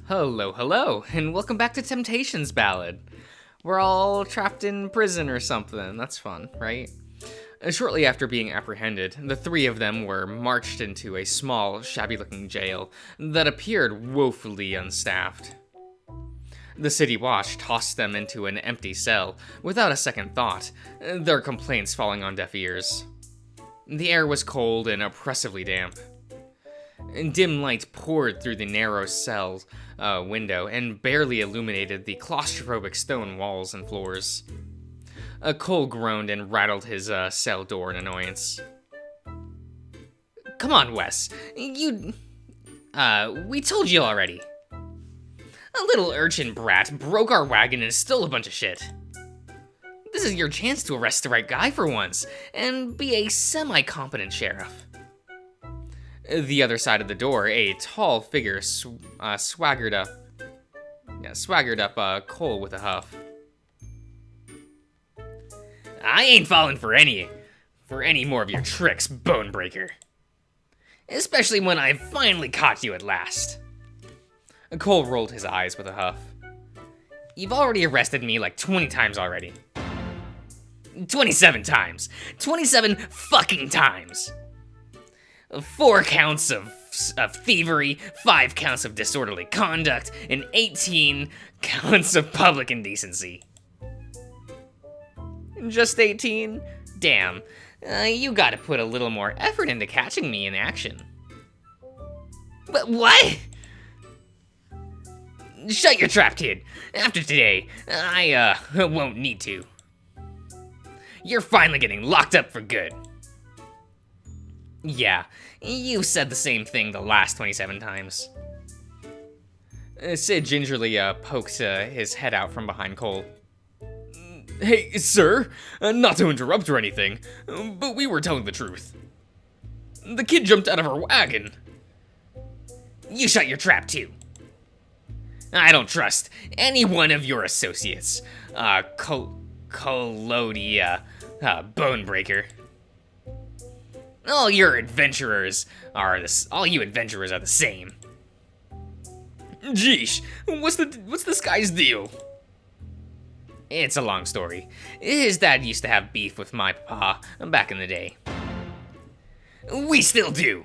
Hello, hello, and welcome back to Temptations Ballad. We're all trapped in prison or something. That's fun, right? Shortly after being apprehended, the three of them were marched into a small, shabby-looking jail that appeared woefully unstaffed. The city watch tossed them into an empty cell without a second thought, their complaints falling on deaf ears. The air was cold and oppressively damp. Dim light poured through the narrow cell window and barely illuminated the claustrophobic stone walls and floors. Cole groaned and rattled his cell door in annoyance. Come on, Wes. We told you already. A little urchin brat broke our wagon and stole a bunch of shit. This is your chance to arrest the right guy for once and be a semi-competent sheriff. The other side of the door, a tall figure swaggered up Cole with a huff. I ain't falling for any more of your tricks, Bonebreaker. Especially when I finally caught you at last. Cole rolled his eyes with a huff. You've already arrested me like 20 times already. 27 times. 27 fucking times. 4 counts of thievery, 5 counts of disorderly conduct, and 18 counts of public indecency. Just 18? Damn. You gotta put a little more effort into catching me in action. But what? Shut your trap, kid. After today, I won't need to. You're finally getting locked up for good. Yeah, you said the same thing the last 27 times. Sid gingerly poked his head out from behind Cole. Hey, sir, not to interrupt or anything, but we were telling the truth. The kid jumped out of our wagon. You shut your trap too. I don't trust any one of your associates, Bonebreaker. All you adventurers are the same. Jeesh, what's this guy's deal? It's a long story. His dad used to have beef with my pa back in the day. We still do.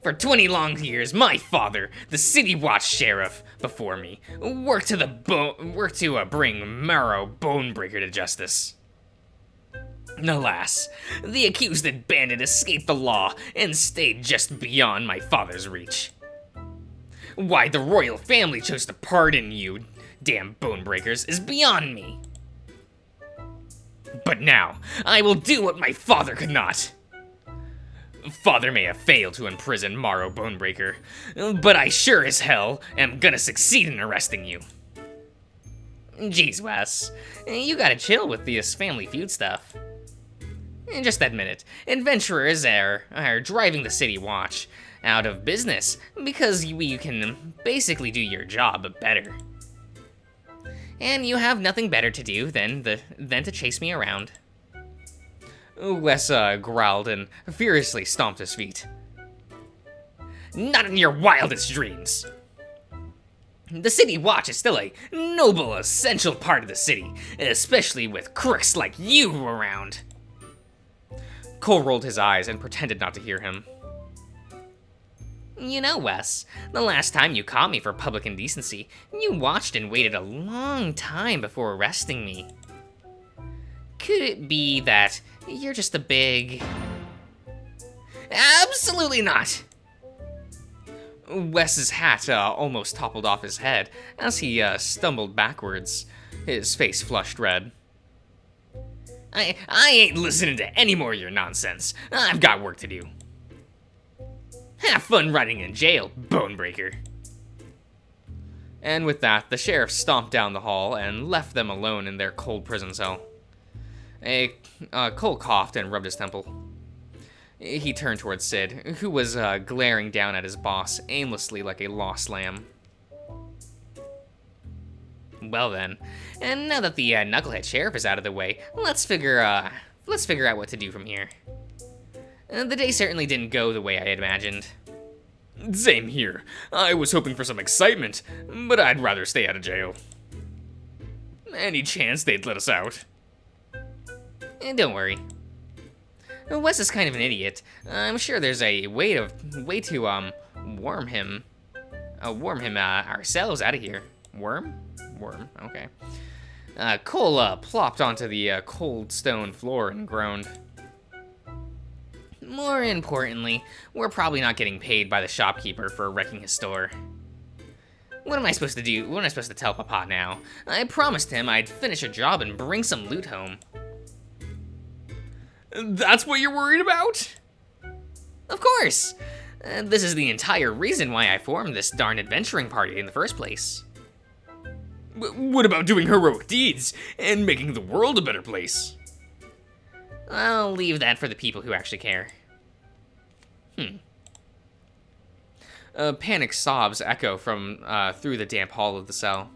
For 20 long years, my father, the city watch sheriff before me, worked to bring Marrow Bonebreaker to justice. Alas, the accused bandit escaped the law and stayed just beyond my father's reach. Why the royal family chose to pardon you, damn Bonebreakers, is beyond me. But now, I will do what my father could not. Father may have failed to imprison Marrow Bonebreaker, but I sure as hell am gonna succeed in arresting you. Jeez, Wes, you gotta chill with this family feud stuff. Just admit it, adventurers are driving the city watch out of business because you can basically do your job better. And you have nothing better to do than to chase me around. Wes growled and furiously stomped his feet. Not in your wildest dreams! The city watch is still a noble, essential part of the city, especially with crooks like you around. Cole rolled his eyes and pretended not to hear him. You know, Wes, the last time you caught me for public indecency, you watched and waited a long time before arresting me. Could it be that you're just a big... Absolutely not! Wes's hat almost toppled off his head as he stumbled backwards, his face flushed red. I ain't listening to any more of your nonsense. I've got work to do. Have fun rotting in jail, Bonebreaker. And with that, the sheriff stomped down the hall and left them alone in their cold prison cell. Cole coughed and rubbed his temple. He turned towards Sid, who was glaring down at his boss aimlessly like a lost lamb. Well then, and now that the knucklehead sheriff is out of the way, let's figure out what to do from here. The day certainly didn't go the way I had imagined. Same here. I was hoping for some excitement, but I'd rather stay out of jail. Any chance they'd let us out? Don't worry. Wes is kind of an idiot. I'm sure there's a way to warm him ourselves out of here. Worm? Okay. Cole plopped onto the cold stone floor and groaned. More importantly, we're probably not getting paid by the shopkeeper for wrecking his store. What am I supposed to do? What am I supposed to tell Papa now? I promised him I'd finish a job and bring some loot home. That's what you're worried about? Of course! This is the entire reason why I formed this darn adventuring party in the first place. What about doing heroic deeds and making the world a better place? I'll leave that for the people who actually care. Panicked sobs echo from through the damp hall of the cell.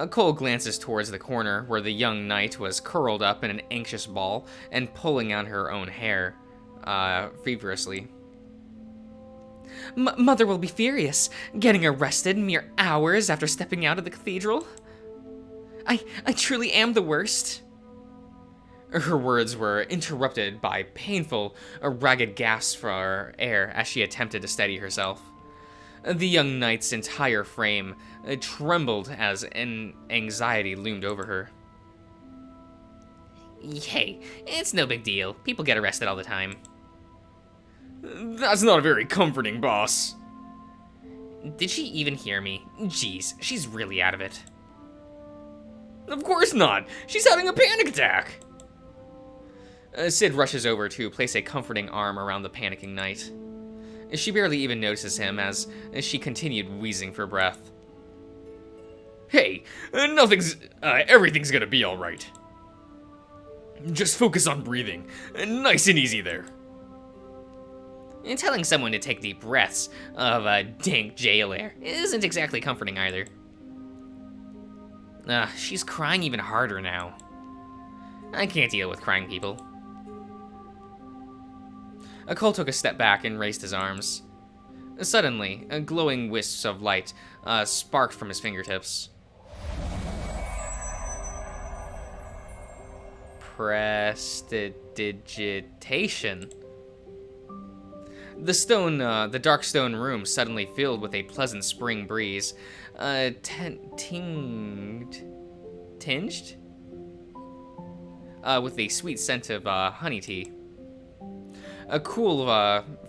Cole glances towards the corner where the young knight was curled up in an anxious ball and pulling out her own hair feverishly. Mother will be furious, getting arrested mere hours after stepping out of the cathedral. I truly am the worst. Her words were interrupted by painful, ragged gasps for air as she attempted to steady herself. The young knight's entire frame trembled as anxiety loomed over her. Hey, it's no big deal. People get arrested all the time. That's not very comforting, boss. Did she even hear me? Jeez, she's really out of it. Of course not. She's having a panic attack. Sid rushes over to place a comforting arm around the panicking knight. She barely even notices him as she continued wheezing for breath. Hey, everything's gonna be alright. Just focus on breathing. Nice and easy there. And telling someone to take deep breaths of dank jail air isn't exactly comforting either. She's crying even harder now. I can't deal with crying people. Cole took a step back and raised his arms. Suddenly, glowing wisps of light sparked from his fingertips. Prestidigitation. The dark stone room suddenly filled with a pleasant spring breeze, tinged with a sweet scent of honey tea. A cool,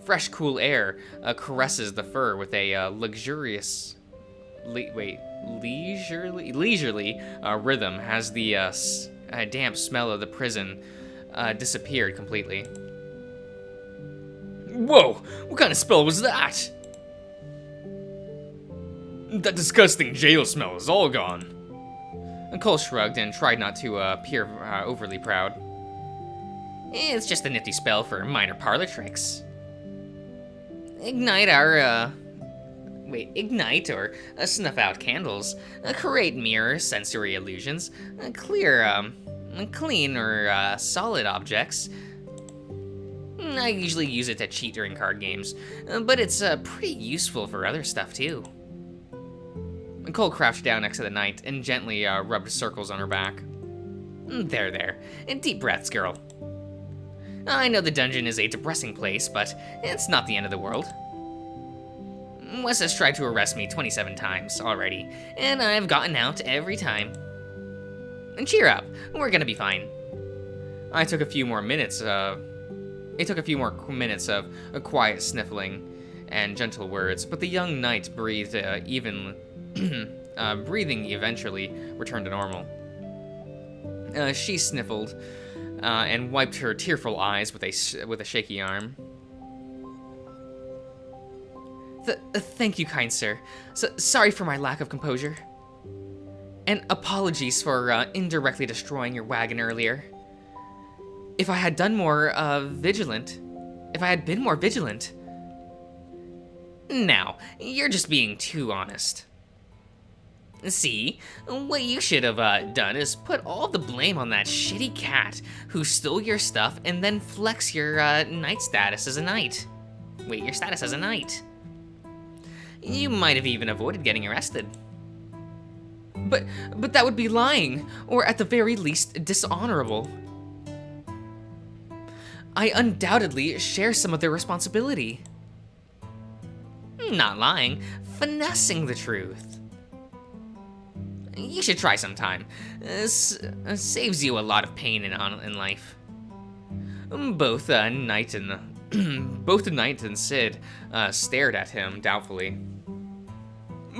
fresh, cool air caresses the fur with a leisurely rhythm as the damp smell of the prison disappeared completely. Whoa! What kind of spell was that? That disgusting jail smell is all gone. Cole shrugged and tried not to appear overly proud. It's just a nifty spell for minor parlor tricks. Ignite or snuff out candles, create mirror sensory illusions, clear, clean or solid objects. I usually use it to cheat during card games, but it's pretty useful for other stuff too. Cole crouched down next to the knight and gently rubbed circles on her back. There. Deep breaths, girl. I know the dungeon is a depressing place, but it's not the end of the world. Wes has tried to arrest me 27 times already, and I've gotten out every time. And cheer up, we're gonna be fine. It took a few more minutes of a quiet sniffling and gentle words, but the young knight breathed breathing eventually returned to normal. She sniffled and wiped her tearful eyes with a shaky arm. Thank you, kind sir. Sorry for my lack of composure. And apologies for indirectly destroying your wagon earlier. If I had been more vigilant. Now, you're just being too honest. See, what you should have done is put all the blame on that shitty cat who stole your stuff and then flex your knight status as a knight. Wait, your status as a knight. You might have even avoided getting arrested. But that would be lying, or at the very least, dishonorable. I undoubtedly share some of their responsibility. Not lying, finessing the truth. You should try sometime. Saves you a lot of pain in life. Both Knight and Sid stared at him doubtfully.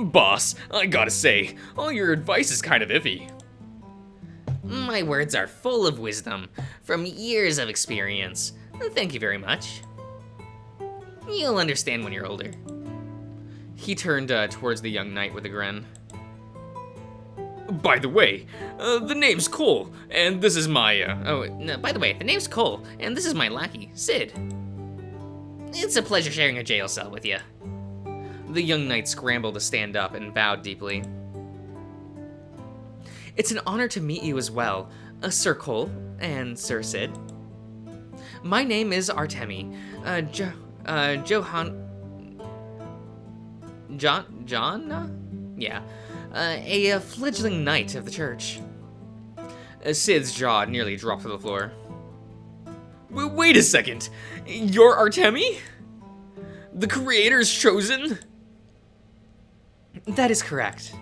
Boss, I gotta say, all your advice is kind of iffy. My words are full of wisdom, from years of experience. Thank you very much. You'll understand when you're older. He turned towards the young knight with a grin. By the way, the name's Cole, and this is my, by the way, the name's Cole, and this is my lackey, Sid. It's a pleasure sharing a jail cell with you. The young knight scrambled to stand up and bowed deeply. It's an honor to meet you as well, Sir Cole and Sir Sid. My name is Artemi, John? Yeah. A fledgling knight of the church. Sid's jaw nearly dropped to the floor. Wait a second! You're Artemi? The Creator's chosen? That is correct.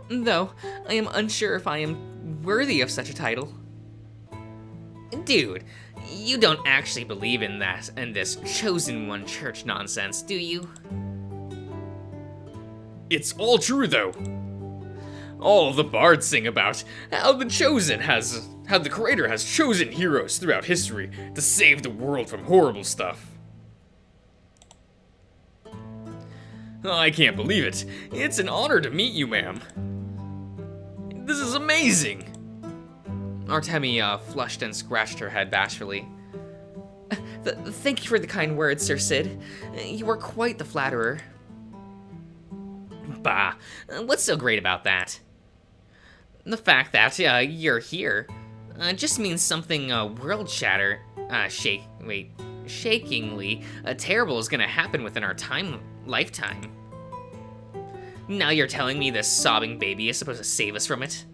Though, I am unsure if I am worthy of such a title. Dude, you don't actually believe in this chosen one church nonsense, do you? It's all true, though. All the bards sing about how the Creator has chosen heroes throughout history to save the world from horrible stuff. I can't believe it. It's an honor to meet you, ma'am. This is amazing. Artemi flushed and scratched her head bashfully. Thank you for the kind words, Sir Sid. You are quite the flatterer. Bah, what's so great about that? The fact that you're here just means something shakingly terrible is gonna happen within our lifetime. Now you're telling me this sobbing baby is supposed to save us from it?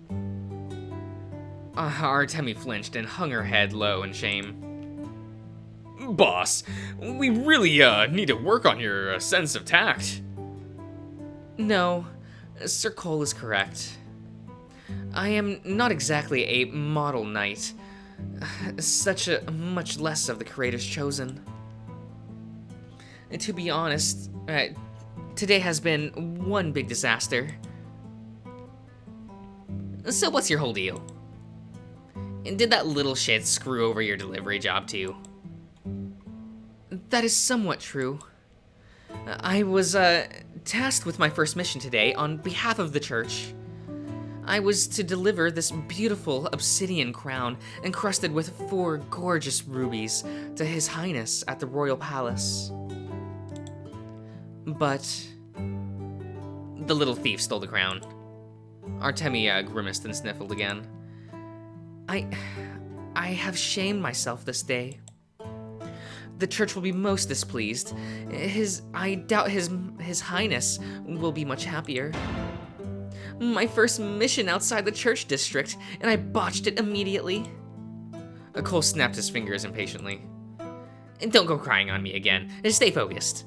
Artemi flinched and hung her head low in shame. Boss, we really need to work on your sense of tact. No, Sir Cole is correct. I am not exactly a model knight, much less of the Creator's chosen. To be honest, today has been one big disaster. So what's your whole deal? Did that little shit screw over your delivery job too? That is somewhat true. I was tasked with my first mission today on behalf of the church. I was to deliver this beautiful obsidian crown encrusted with 4 gorgeous rubies to His Highness at the Royal Palace. But the little thief stole the crown. Artemi grimaced and sniffled again. I have shamed myself this day. The church will be most displeased. I doubt his Highness will be much happier. My first mission outside the church district, and I botched it immediately. Cole snapped his fingers impatiently. Don't go crying on me again. Stay focused.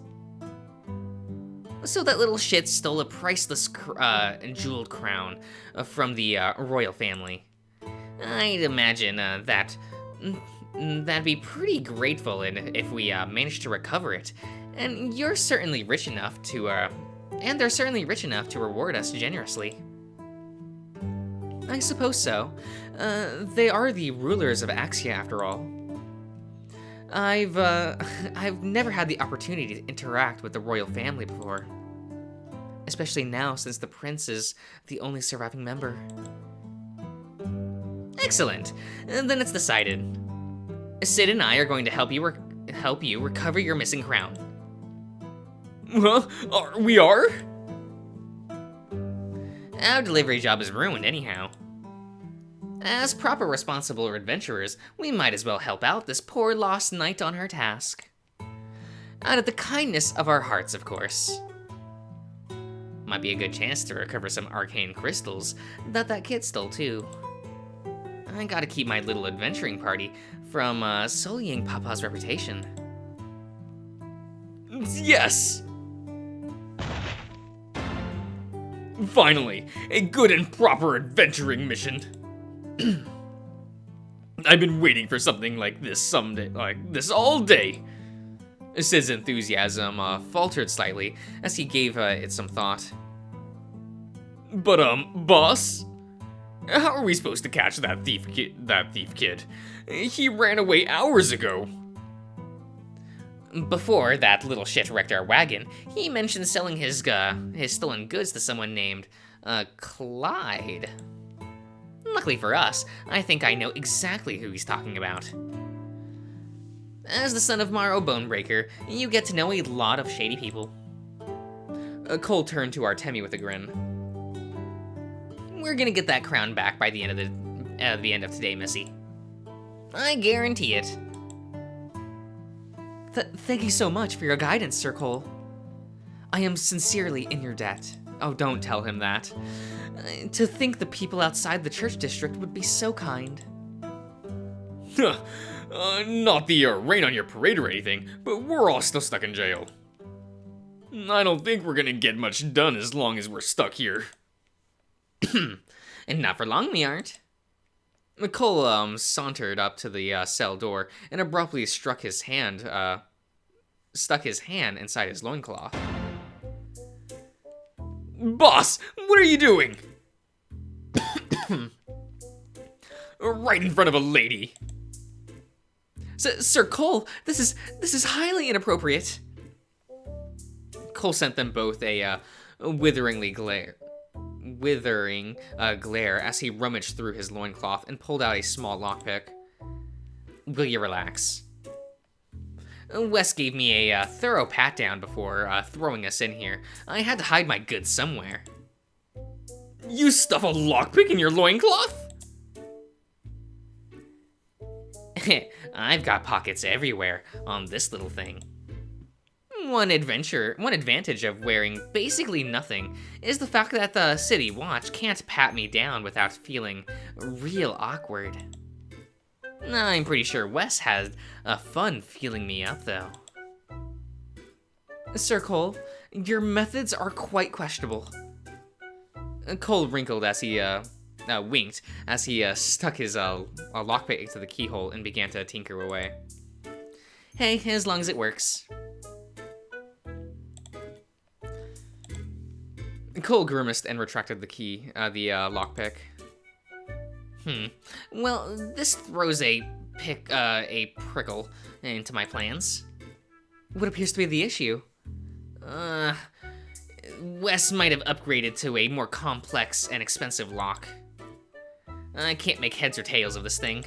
So that little shit stole a priceless jeweled crown from the royal family. I'd imagine that'd be pretty grateful if we managed to recover it. And you're certainly rich enough to, and they're certainly rich enough to reward us generously. I suppose so. They are the rulers of Axia, after all. I've never had the opportunity to interact with the royal family before. Especially now, since the prince is the only surviving member. Excellent. Then it's decided. Sid and I are going to help you recover your missing crown. Huh? We are? Our delivery job is ruined anyhow. As proper responsible adventurers, we might as well help out this poor lost knight on her task. Out of the kindness of our hearts, of course. Might be a good chance to recover some arcane crystals that kid stole too. I gotta keep my little adventuring party from sullying Papa's reputation. Yes! Finally, a good and proper adventuring mission. I've been waiting for something like this all day. Sid's enthusiasm faltered slightly as he gave it some thought. But boss, how are we supposed to catch that thief kid? He ran away hours ago. Before that little shit wrecked our wagon, he mentioned selling his stolen goods to someone named Clyde. Luckily for us, I think I know exactly who he's talking about. As the son of Morrow Bonebreaker, you get to know a lot of shady people. Cole turned to Artemi with a grin. We're gonna get that crown back by the end of today, Missy. I guarantee it. Thank you so much for your guidance, Sir Cole. I am sincerely in your debt. Oh, don't tell him that. To think the people outside the church district would be so kind. Not the rain on your parade or anything, but we're all still stuck in jail. I don't think we're gonna get much done as long as we're stuck here. And not for long, we aren't. Cole sauntered up to the cell door and abruptly stuck his hand inside his loincloth. Boss, what are you doing? Right in front of a lady. Sir Cole, this is highly inappropriate. Cole sent them both a withering glare as he rummaged through his loincloth and pulled out a small lockpick. Will you relax? Wes gave me a thorough pat-down before throwing us in here. I had to hide my goods somewhere. You stuff a lockpick in your loincloth? I've got pockets everywhere on this little thing. One advantage of wearing basically nothing is the fact that the City Watch can't pat me down without feeling real awkward. I'm pretty sure Wes had fun feeling me up, though. Sir Cole, your methods are quite questionable. Cole wrinkled as he winked as he stuck his lockpick into the keyhole and began to tinker away. Hey, as long as it works. Cole grimaced and retracted the lockpick. Well, this throws a prickle into my plans. What appears to be the issue? Wes might have upgraded to a more complex and expensive lock. I can't make heads or tails of this thing.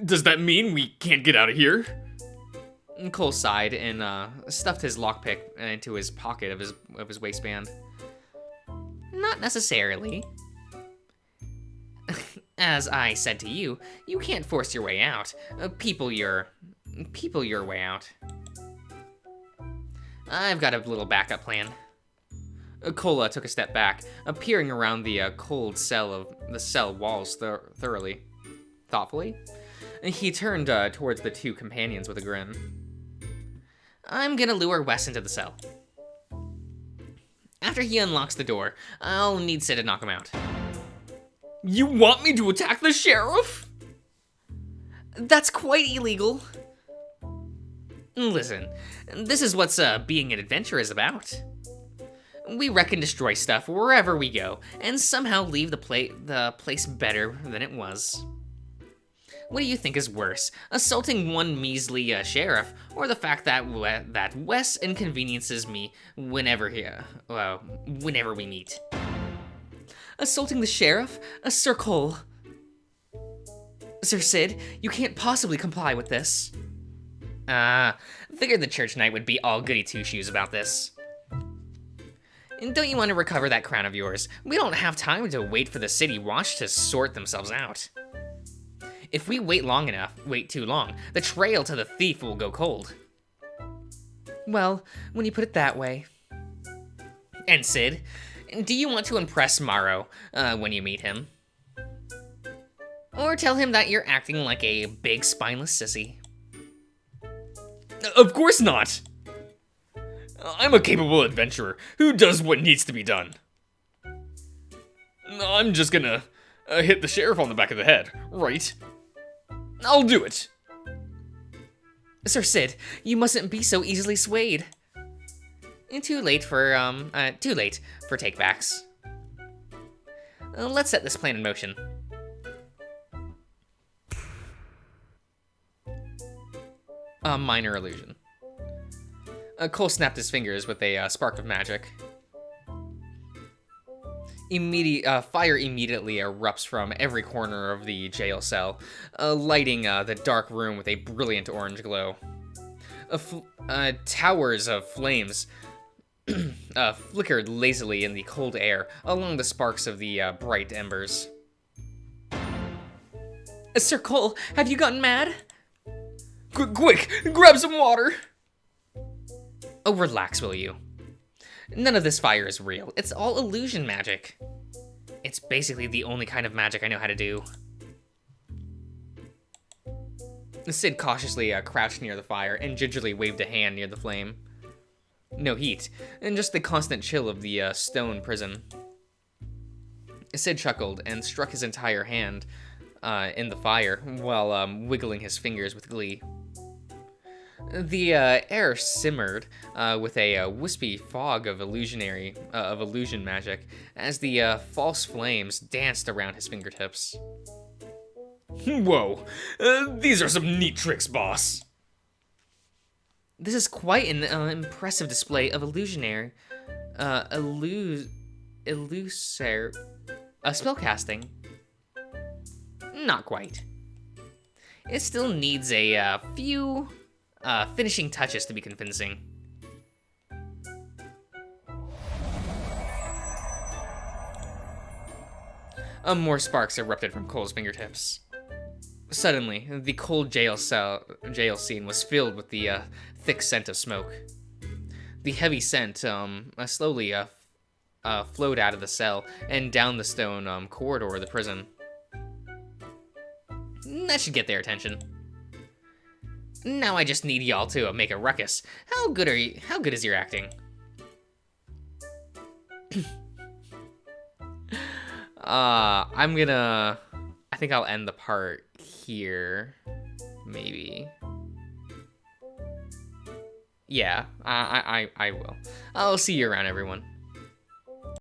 Does that mean we can't get out of here? Cole sighed and stuffed his lockpick into his pocket of his waistband. Not necessarily. As I said to you, you can't force your way out. People your way out. I've got a little backup plan. Cole took a step back, peering around the cold cell walls thoughtfully. He turned towards the two companions with a grin. I'm gonna lure Wes into the cell. After he unlocks the door, I'll need Sid to knock him out. You want me to attack the sheriff? That's quite illegal. Listen, this is what's being an adventurer is about. We wreck and destroy stuff wherever we go, and somehow leave the place better than it was. What do you think is worse, assaulting one measly sheriff, or the fact that Wes inconveniences me whenever we meet? Assaulting the sheriff? Sir Cole. Sir Sid, you can't possibly comply with this. Figured the church knight would be all goody two-shoes about this. And don't you want to recover that crown of yours? We don't have time to wait for the City Watch to sort themselves out. If we wait too long, the trail to the thief will go cold. Well, when you put it that way. And Sid, do you want to impress Morrow when you meet him? Or tell him that you're acting like a big spineless sissy? Of course not! I'm a capable adventurer who does what needs to be done. I'm just gonna hit the sheriff on the back of the head, right? I'll do it. Sir Sid, you mustn't be so easily swayed. Too late for takebacks. Let's set this plan in motion. A minor illusion. Cole snapped his fingers with a spark of magic. Fire immediately erupts from every corner of the jail cell, lighting the dark room with a brilliant orange glow. Towers of flames flickered lazily in the cold air along the sparks of the bright embers. Sir Cole, have you gotten mad? Quick, grab some water! Oh, relax, will you? None of this fire is real. It's all illusion magic. It's basically the only kind of magic I know how to do. Sid cautiously crouched near the fire and gingerly waved a hand near the flame. No heat, and just the constant chill of the stone prison. Sid chuckled and struck his entire hand in the fire while wiggling his fingers with glee. The air simmered with a wispy fog of illusion magic as the false flames danced around his fingertips. Whoa, these are some neat tricks, boss. This is quite an impressive display of illusory spellcasting. Not quite. It still needs a few finishing touches to be convincing. More sparks erupted from Cole's fingertips. Suddenly, the cold jail scene was filled with the thick scent of smoke. The heavy scent slowly flowed out of the cell and down the stone corridor of the prison. That should get their attention. Now I just need y'all to make a ruckus. How good is your acting? I think I'll end the part here. Maybe. Yeah, I will. I'll see you around, everyone.